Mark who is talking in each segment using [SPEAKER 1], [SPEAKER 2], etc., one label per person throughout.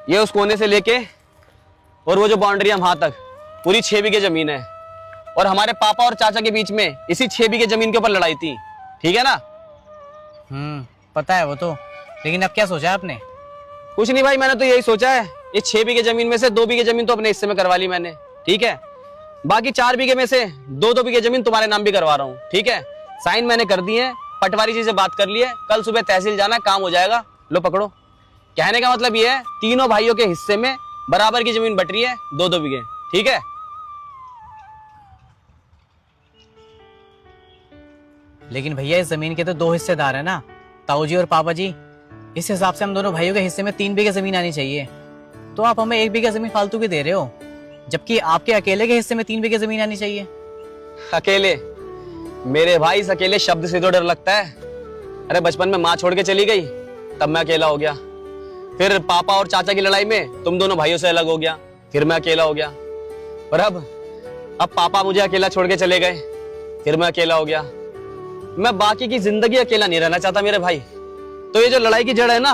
[SPEAKER 1] ये उस कोने से लेके और वो जो बाउंड्री है वहां तक पूरी 6 बीघे जमीन है। और हमारे पापा और चाचा के बीच में इसी 6 बीघे जमीन के ऊपर लड़ाई थी, ठीक है ना?
[SPEAKER 2] पता है वो तो, लेकिन अब क्या सोचा है आपने?
[SPEAKER 1] कुछ नहीं भाई, मैंने तो यही सोचा है, ये 6 बीघे जमीन में से 2 बीघे जमीन तो अपने हिस्से में करवा ली मैंने, ठीक है? बाकी 4 बीघे में से 2-2 बीघे जमीन तुम्हारे नाम भी करवा रहा हूँ, ठीक है? साइन मैंने कर दिए हैं, पटवारी जी से बात कर ली है, कल सुबह तहसील जाना, काम हो जाएगा। लो पकड़ो। कहने का मतलब ये है, तीनों भाइयों के हिस्से में बराबर की जमीन बट रही है, 2-2 बीघे, ठीक है?
[SPEAKER 2] लेकिन भैया इस जमीन के तो 2 हिस्सेदार है ना, ताऊ जी और पापा जी। इस हिसाब से हम दोनों भाइयों के हिस्से में 3 बीघे जमीन आनी चाहिए। तो आप हमें 1 बीघा जमीन फालतू की दे रहे हो, जबकि आपके अकेले के हिस्से में 3 बीघे जमीन आनी चाहिए।
[SPEAKER 1] अकेले? मेरे भाई, इस अकेले शब्द से तो डर लगता है। अरे बचपन में माँ छोड़ के चली गई, तब मैं अकेला हो गया। फिर पापा और चाचा की लड़ाई में तुम दोनों भाइयों से अलग हो गया, फिर मैं अकेला हो गया। और अब पापा मुझे अकेला छोड़ के चले गए, फिर मैं अकेला हो गया। मैं बाकी की जिंदगी अकेला नहीं रहना चाहता मेरे भाई। तो ये जो लड़ाई की जड़ है ना,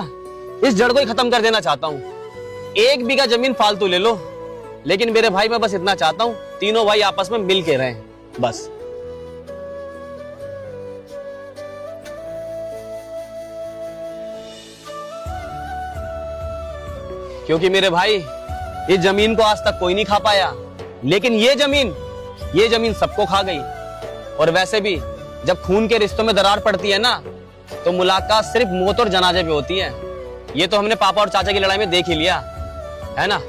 [SPEAKER 1] इस जड़ को ही खत्म कर देना चाहता हूँ। 1 बीघा जमीन फालतू ले लो, लेकिन मेरे भाई मैं बस इतना चाहता हूँ, तीनों भाई आपस में मिल के रहें, बस। क्योंकि मेरे भाई, ये जमीन को आज तक कोई नहीं खा पाया, लेकिन ये जमीन सबको खा गई। और वैसे भी जब खून के रिश्तों में दरार पड़ती है ना, तो मुलाकात सिर्फ मौत और जनाजे पे होती है। ये तो हमने पापा और चाचा की लड़ाई में देख ही लिया है ना।